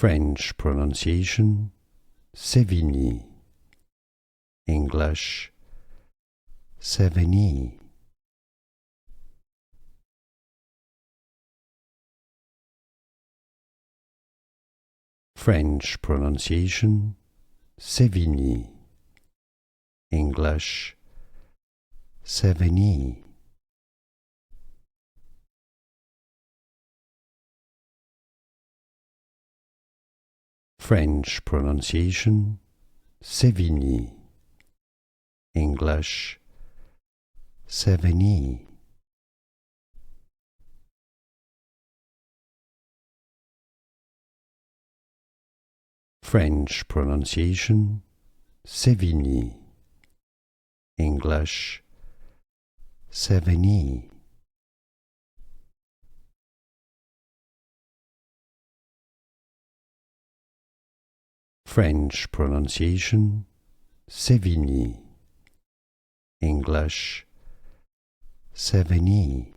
French pronunciation, Sevigny. English, Sevigny. French pronunciation, Sevigny. English, Sevigny. French pronunciation, Sevigny. English, Sevigny. French pronunciation, Sevigny. English, Sevigny. French pronunciation, Sevigny. English, Sevigny.